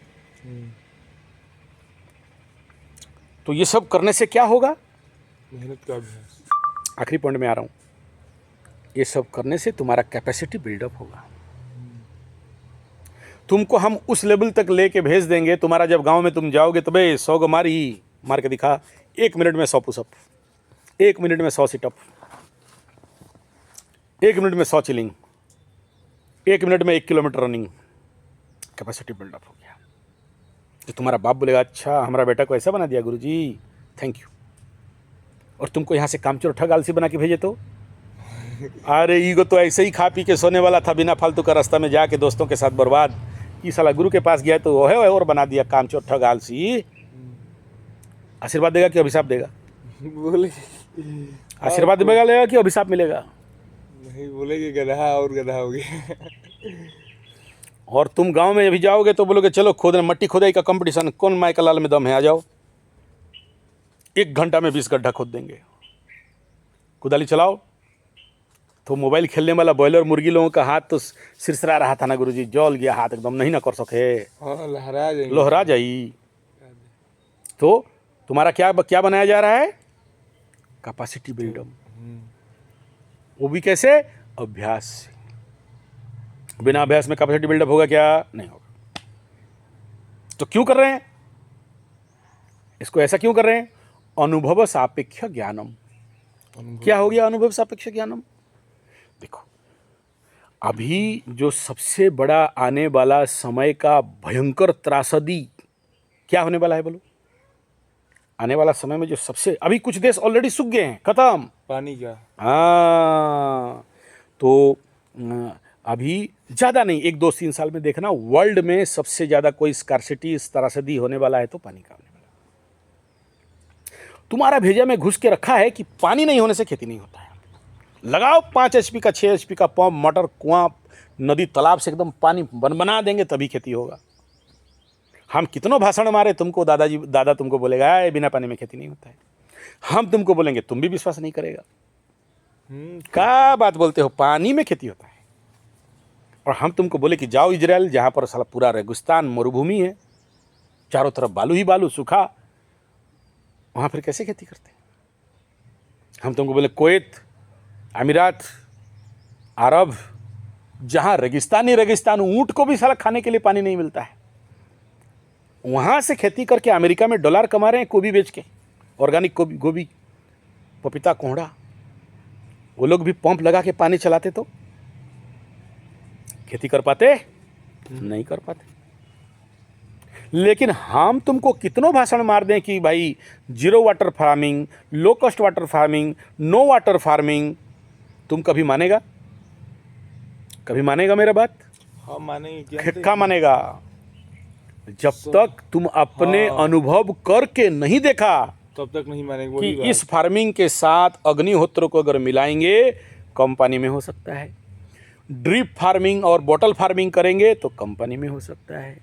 तो ये सब करने से क्या होगा, मेहनत का अभ्यास। आखिरी पॉइंट में आ रहा हूँ, ये सब करने से तुम्हारा कैपेसिटी बिल्डअप होगा। तुमको हम उस लेवल तक लेके भेज देंगे, तुम्हारा जब गांव में तुम जाओगे तो भाई 100 मार के दिखा, 1 मिनट में 100 पुशअप, 1 मिनट में 100 सिटअप, 1 मिनट में 100 चिलिंग, 1 मिनट में 1 किलोमीटर रनिंग, कैपेसिटी बिल्डअप हो गया। तो तुम्हारा बाप बोलेगा अच्छा हमारा बेटा को ऐसा बना दिया गुरुजी, थैंक यू। और तुमको यहाँ से कामचोर ठग आलसी बना के भेजे तो अरे ईगो तो ऐसे ही खा पी के सोने वाला था, बिना फालतू का रास्ता में जाके दोस्तों के साथ बर्बाद। ये साला गुरु के पास गया तो ओहे और बना दिया कामचोर ठग आलसी। आशीर्वाद देगा कि अभिशाप देगा, बोले आशीर्वाद मिलेगा कि अभिशाप मिलेगा। नहीं, बोले कि गधा और गधा हो गया। और तुम गांव में अभी जाओगे तो बोलोगे चलो खोदने, मट्टी खोदाई का कंपटीशन, कौन माइकल लाल में दम है, आ जाओ। 1 घंटा में 20 गड्ढा खोद देंगे। कुदाली चलाओ तो मोबाइल खेलने वाला बॉयलर मुर्गी लोगों का हाथ तो सिरसरा रहा था ना गुरुजी, जल गया हाथ एकदम, नहीं ना कर सके, हाँ, लहरा जाएंगे। लोहरा जाई। तो तुम्हारा क्या क्या बनाया जा रहा है, कैपेसिटी बिल्डअप। वो भी कैसे, अभ्यास से। बिना अभ्यास में कैपेसिटी बिल्डअप होगा क्या, नहीं होगा। तो क्यों कर रहे हैं इसको, ऐसा क्यों कर रहे हैं, अनुभव सापेक्ष ज्ञानम। क्या हो गया अनुभव सापेक्ष ज्ञानम, देखो अभी जो सबसे बड़ा आने वाला समय का भयंकर त्रासदी क्या होने वाला है बोलो, आने वाला समय में जो सबसे, अभी कुछ देश ऑलरेडी सूख गए हैं, खत्म पानी का। हाँ, तो अभी ज़्यादा नहीं, 1 2 3 साल में देखना वर्ल्ड में सबसे ज़्यादा कोई स्कार्सिटी त्रासदी होने वाला है तो पानी का होने वाला। तुम्हारा भेजा में घुस के रखा है कि पानी नहीं होने से खेती नहीं होता है। लगाओ 5 HP का 6 HP का पंप, मोटर, कुआं, नदी, तालाब से एकदम पानी बना देंगे तभी खेती होगा। हम कितनों भाषण मारे तुमको, दादा तुमको बोलेगा बिना पानी में खेती नहीं होता है। हम तुमको बोलेंगे तुम भी विश्वास नहीं करेगा। क्या बात बोलते हो, पानी में खेती होता है। और हम तुमको बोले कि जाओ इजराइल, जहाँ पर साला पूरा रेगिस्तान मरुभूमि है, चारों तरफ बालू ही बालू, सूखा, वहाँ फिर कैसे खेती करते हैं। हम तुमको बोले कुवैत, अमीरात, अरब, जहाँ रेगिस्तान, ऊँट को भी साला खाने के लिए पानी नहीं मिलता है, वहाँ से खेती करके अमेरिका में डॉलर कमा रहे हैं, गोभी बेच के, ऑर्गेनिक गोभी, पपीता, कोहड़ा। वो लोग भी पंप लगा के पानी चलाते तो खेती कर पाते, नहीं कर पाते। लेकिन हम तुमको कितनों भाषण मार दें कि भाई 0 water farming, low cost water farming, no water farming, तुम कभी मानेगा, कभी मानेगा मेरा बात, हाँ मानेंगे, क्या मानेगा, जब तक तुम अपने अनुभव करके नहीं देखा तब तक नहीं मानेंगे। कि इस फार्मिंग के साथ अग्निहोत्र को अगर मिलाएंगे कम पानी में हो सकता है, ड्रिप फार्मिंग और बॉटल फार्मिंग करेंगे तो कम पानी में हो सकता है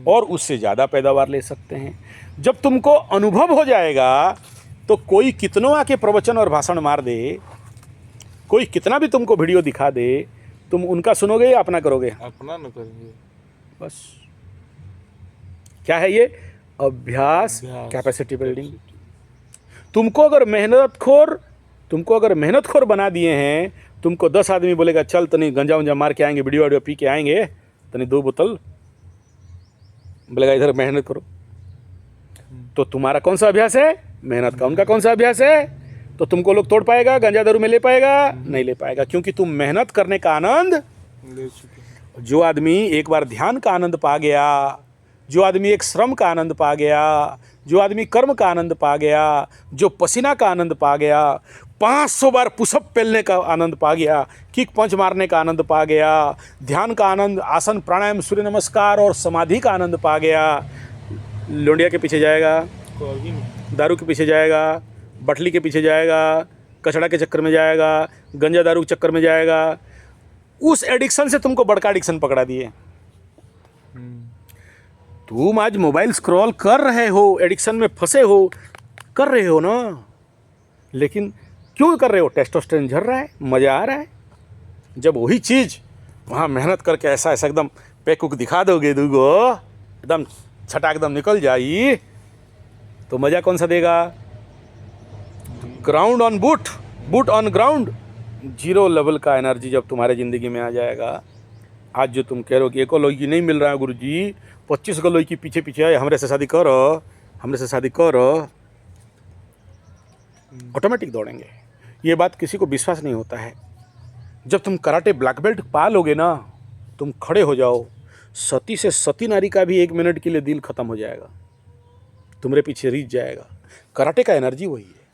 और उससे ज़्यादा पैदावार ले सकते हैं। जब तुमको अनुभव हो जाएगा तो कोई कितनों आके प्रवचन और भाषण मार दे, कोई कितना भी तुमको वीडियो दिखा दे, तुम उनका सुनोगे या अपना करोगे, अपना न करेंगे। बस क्या है ये, अभ्यास, कैपेसिटी बिल्डिंग। तुमको अगर मेहनत खोर बना दिए हैं, तुमको 10 आदमी बोलेगा चल तनी गंजा उंजा मार के आएंगे, वीडियो पी के आएंगे, तनी 2 बोतल, बोलेगा इधर मेहनत करो, तो तुम्हारा कौन सा अभ्यास है, मेहनत का। उनका कौन सा अभ्यास है, तो तुमको लोग तोड़ पाएगा, गंजा दारू में ले पाएगा, नहीं ले पाएगा, क्योंकि तुम मेहनत करने का आनंद ले चुके। जो आदमी एक बार ध्यान का आनंद पा गया, जो आदमी एक श्रम का आनंद पा गया, जो आदमी कर्म का आनंद पा गया, जो पसीना का आनंद पा गया, 500 बार पुशअप पेलने का आनंद पा गया, किक पंच मारने का आनंद पा गया, ध्यान का आनंद, आसन प्राणायाम सूर्य नमस्कार और समाधि का आनंद पा गया, लोंडिया के पीछे जाएगा, कभी नहीं। दारू के पीछे जाएगा, बटली के पीछे जाएगा, कचड़ा के चक्कर में जाएगा, गंजा दारू के चक्कर में जाएगा। उस एडिक्शन से तुमको बड़का एडिक्शन पकड़ा दिए। तुम आज मोबाइल स्क्रॉल कर रहे हो, एडिक्शन में फंसे हो, कर रहे हो ना, लेकिन क्यों कर रहे हो? टेस्टोस्टेरोन झड़ रहा है, मज़ा आ रहा है। जब वही चीज़ वहाँ मेहनत करके ऐसा ऐसा एकदम पैक उक दिखा दोगे, दूगो एकदम छटा एकदम निकल जाई, तो मज़ा कौन सा देगा? Ground on boot, boot on ground. Zero level का एनर्जी जब तुम्हारे ज़िंदगी में आ जाएगा। आज जो तुम कह रहे हो कि एको लड़की नहीं मिल रहा है गुरुजी, 25 गो लड़की पीछे पीछे आए, हमरे से शादी करो, हमरे से शादी करो, ऑटोमेटिक दौड़ेंगे। ये बात किसी को विश्वास नहीं होता है। जब तुम कराटे ब्लैक बेल्ट पा लोगे ना, तुम खड़े हो जाओ, सती से सती नारी का भी 1 मिनट के लिए दिल खत्म हो जाएगा, तुम्हारे पीछे रीझ जाएगा। कराटे का एनर्जी वही है।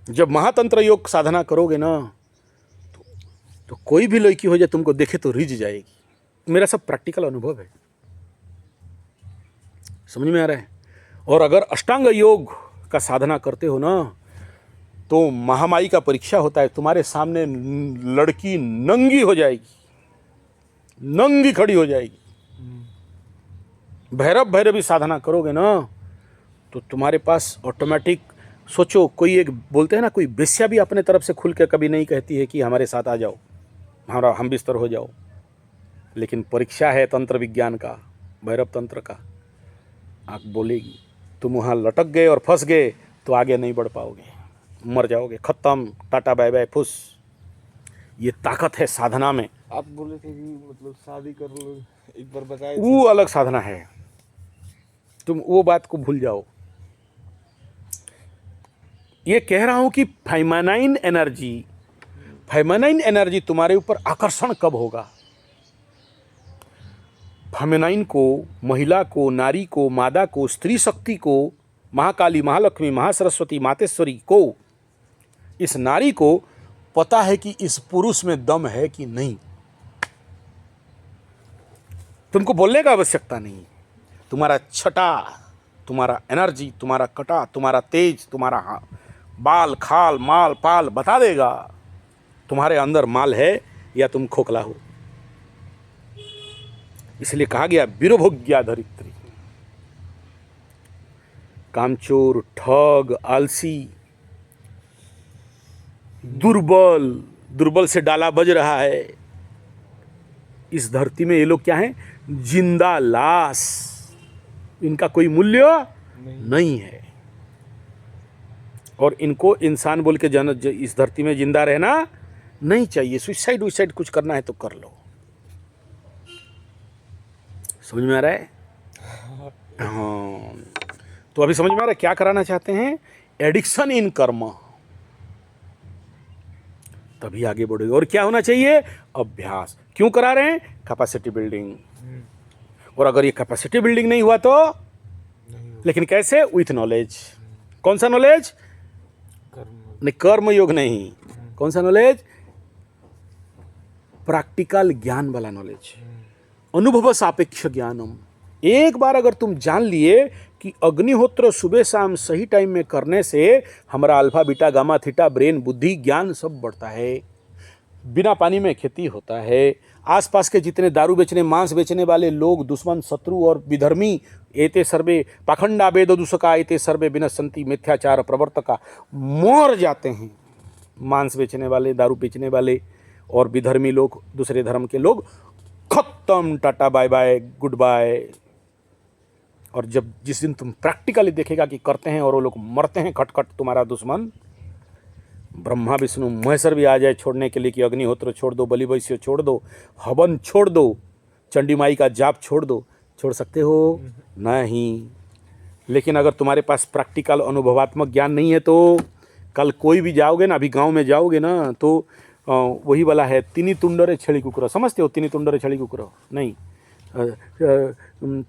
जब महातंत्र योग साधना करोगे ना, तो कोई भी लड़की हो जाए तुमको देखे तो रीझ जाएगी। मेरा सब प्रैक्टिकल अनुभव है, समझ में आ रहा है। और अगर अष्टांग योग का साधना करते हो ना, तो महामाई का परीक्षा होता है। तुम्हारे सामने लड़की नंगी हो जाएगी, नंगी खड़ी हो जाएगी। भैरव भैरवी साधना करोगे ना, तो तुम्हारे पास ऑटोमेटिक, सोचो कोई एक बोलते हैं ना, कोई वेश्या भी अपने तरफ से खुल के कभी नहीं कहती है कि हमारे साथ आ जाओ, हमारा हम बिस्तर हो जाओ। लेकिन परीक्षा है तंत्र विज्ञान का, भैरव तंत्र का। आप बोलेगी, तुम वहाँ लटक गए और फंस गए तो आगे नहीं बढ़ पाओगे, मर जाओगे, खत्म, टाटा बाय बाय फुस। ये ताकत है साधना में। आप बोले थे कि मतलब शादी कर लो, एक बार बताए थे। वो अलग साधना है, तुम वो बात को भूल जाओ। ये कह रहा हूं कि फेमिनाइन एनर्जी तुम्हारे ऊपर आकर्षण कब होगा? फेमिनाइन को, महिला को, नारी को, मादा को, स्त्री शक्ति को, महाकाली, महालक्ष्मी, महासरस्वती, मातेश्वरी को, इस नारी को पता है कि इस पुरुष में दम है कि नहीं। तुमको बोलने का आवश्यकता नहीं। तुम्हारा छटा, तुम्हारा एनर्जी, तुम्हारा कटा, तुम्हारा तेज, तुम्हारा बाल, खाल, माल, पाल बता देगा तुम्हारे अंदर माल है या तुम खोखला हो। इसलिए कहा गया वीरभोग्या धरित्री। कामचोर, ठग, आलसी, दुर्बल से डाला बज रहा है। इस धरती में ये लोग क्या हैं? जिंदा लाश। इनका कोई मूल्य नहीं है। और इनको इंसान बोल के इस धरती में जिंदा रहना नहीं चाहिए। सुसाइड कुछ करना है तो कर लो। समझ में आ रहा है? हाँ, तो अभी समझ में आ रहा है क्या कराना चाहते हैं? एडिक्शन इन कर्म, तभी आगे बढ़ोगे। और क्या होना चाहिए? अभ्यास। क्यों करा रहे हैं? Capacity building. और अगर ये कैपेसिटी बिल्डिंग नहीं हुआ तो लेकिन कैसे? With knowledge. कौन सा नॉलेज? नहीं, कर्म योग नहीं। कौन सा नॉलेज? प्रैक्टिकल ज्ञान वाला नॉलेज, अनुभव सापेक्ष ज्ञानम। एक बार अगर तुम जान लिए कि अग्निहोत्र सुबह शाम सही टाइम में करने से हमारा alpha beta gamma theta brain बुद्धि ज्ञान सब बढ़ता है, बिना पानी में खेती होता है। आसपास के जितने दारू बेचने, मांस बेचने वाले लोग, दुश्मन, शत्रु और विधर्मी, एते सर्वे पाखंडा वेद दूषका एते सर्वे विनश्यन्ति मिथ्याचार प्रवर्तका, मर जाते हैं। मांस बेचने वाले, दारू बेचने वाले और विधर्मी लोग, दूसरे धर्म के लोग, खत्म, tata bye bye, goodbye. और जब जिस दिन तुम प्रैक्टिकली देखेगा कि करते हैं और वो लोग मरते हैं खटखट, तुम्हारा दुश्मन, ब्रह्मा विष्णु महेश्वर भी आ जाए छोड़ने के लिए कि अग्निहोत्र छोड़ दो, बलि वैश्य छोड़ दो, हवन छोड़ दो, चंडी माई का जाप छोड़ दो, छोड़ सकते हो? नहीं। लेकिन अगर तुम्हारे पास प्रैक्टिकल अनुभवात्मक ज्ञान नहीं है तो कल कोई भी जाओगे ना, अभी गांव में जाओगे ना, तो वही वाला है, तिनी तुंडरे छेड़ी कुकुर। समझते हो तिनी तुंडरे छेड़ी कुकुर? नहीं।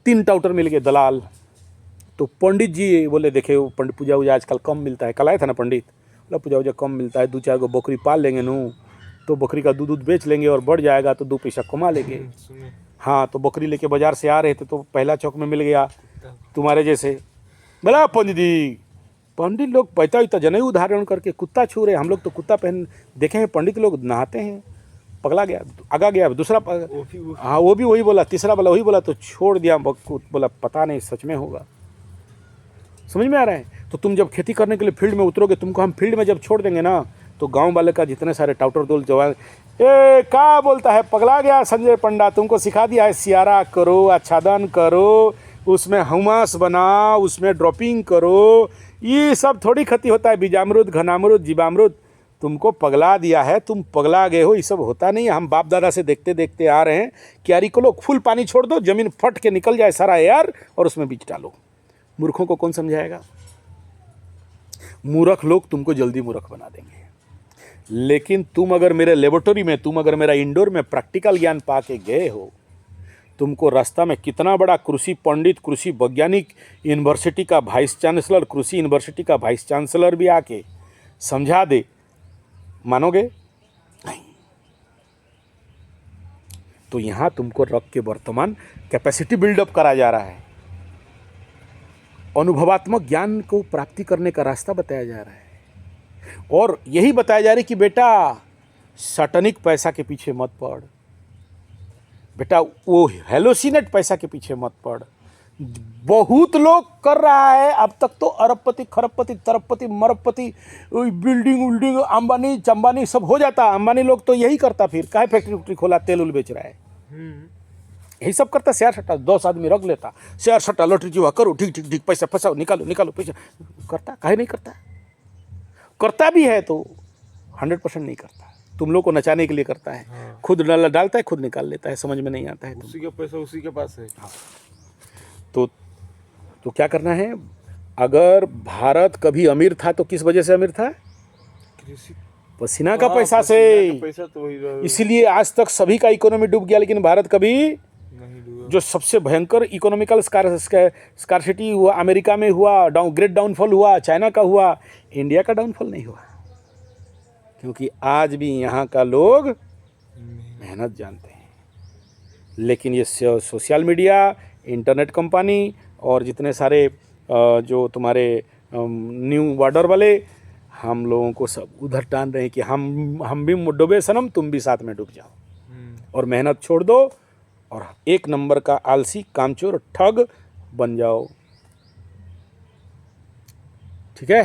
3 टाउटर मिल गए दलाल, तो पंडित जी बोले देखे पंडित पूजा वूजा आजकल कम मिलता है। कल आया था ना पंडित, बोला पूजा वूजा कम मिलता है, 2-4 गो बकरी पाल लेंगे नू, तो बकरी का दूध बेच लेंगे और बढ़ जाएगा तो 2 पैसा कमा लेंगे। हाँ, तो बकरी लेके बाजार से आ रहे थे तो पहला चौक में मिल गया तुम्हारे जैसे, बोला पंडित लोग पैता उतना जनेऊ धारण करके कुत्ता छू रहे, हम लोग तो कुत्ता पहन देखे हैं, पंडित लोग नहाते हैं। पगला गया, आगा गया, दूसरा हाँ वो भी वही बोला, तीसरा वाला वही बोला, तो छोड़ दिया। बोला पता नहीं सच में होगा। समझ में आ रहा है? तो तुम जब खेती करने के लिए फील्ड में उतरोगे, तुमको हम फील्ड में जब छोड़ देंगे ना, तो गांव वाले का जितने सारे टाउटर दोल जवान, ए क्या बोलता है, पगला गया संजय पंडा, तुमको सिखा दिया है सियारा करो, आच्छादन करो, उसमें हुमास बनाओ, उसमें ड्रॉपिंग करो, ये सब थोड़ी क्षति होता है, बीजामृत, घनामृत, जीवामृत, तुमको पगला दिया है, तुम पगला गए हो, ये सब होता नहीं है। हम बाप दादा से देखते देखते आ रहे हैं, क्यारी को लो, फुल पानी छोड़ दो, जमीन फट के निकल जाए सारा एयर, और उसमें बीज डालो। मूर्खों को कौन समझाएगा? मूर्ख लोग तुमको जल्दी मूर्ख बना देंगे। लेकिन तुम अगर मेरे लेबोरेटरी में, तुम अगर मेरा इंडोर में प्रैक्टिकल ज्ञान पा के गए हो, तुमको रास्ता में कितना बड़ा कृषि पंडित, कृषि वैज्ञानिक, यूनिवर्सिटी का वाइस चांसलर, कृषि यूनिवर्सिटी का वाइस चांसलर भी आके समझा दे, मानोगे नहीं। तो यहां तुमको रख के वर्तमान कैपेसिटी बिल्डअप करा जा रहा है, अनुभवात्मक ज्ञान को प्राप्ति करने का रास्ता बताया जा रहा है, और यही बताया जा रहा है कि बेटा सटनिक पैसा के पीछे मत पड़, बेटा वो हेलोसिनेट पैसा के पीछे मत पड़। बहुत लोग कर रहा है अब तक, तो अरबपति, खरबपति, तरबपति, मरबपति, बिल्डिंग उल्डिंग, अंबानी चंबानी सब हो जाता। अंबानी लोग तो यही करता, फिर काहे फैक्ट्री उक्ट्री खोला, तेल उल बेच रहा है, यही सब करता। शेयर सट्टा 10 आदमी रख लेता, शेयर सट्टा लॉटरी जुआ करो, ठीक ठीक ठीक, पैसा फंसाओ, निकालो निकालो पैसा, करता काहे नहीं करता? करता भी है तो 100% नहीं करता, तुम लोग को नचाने के लिए करता है। हाँ। खुद डालता है, खुद निकाल लेता है, समझ में नहीं आता है। उसी का पैसा उसी के पास है। हाँ। तो क्या करना है? अगर भारत कभी अमीर था तो किस वजह से अमीर था? पसीना का पैसा से। पैसा तो इसीलिए आज तक सभी का इकोनॉमी डूब गया, लेकिन भारत कभी नहीं डूबा। जो सबसे भयंकर इकोनॉमिकल स्कारसिटी हुआ, अमेरिका में हुआ, ग्रेट डाउनफॉल हुआ, चाइना का हुआ, इंडिया का डाउनफॉल नहीं हुआ, क्योंकि आज भी यहाँ का लोग मेहनत जानते हैं। लेकिन ये सोशल मीडिया, इंटरनेट कंपनी और जितने सारे जो तुम्हारे न्यू बॉर्डर वाले, हम लोगों को सब उधर टान रहे हैं कि हम भी डूबे सनम, तुम भी साथ में डूब जाओ, और मेहनत छोड़ दो, और एक नंबर का आलसी, कामचोर, ठग बन जाओ। ठीक है?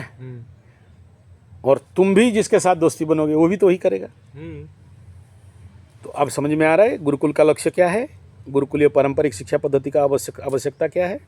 और तुम भी जिसके साथ दोस्ती बनोगे वो भी तो वही करेगा। तो अब समझ में आ रहा है गुरुकुल का लक्ष्य क्या है, गुरुकुलीय पारंपरिक शिक्षा पद्धति का आवश्यकता क्या है।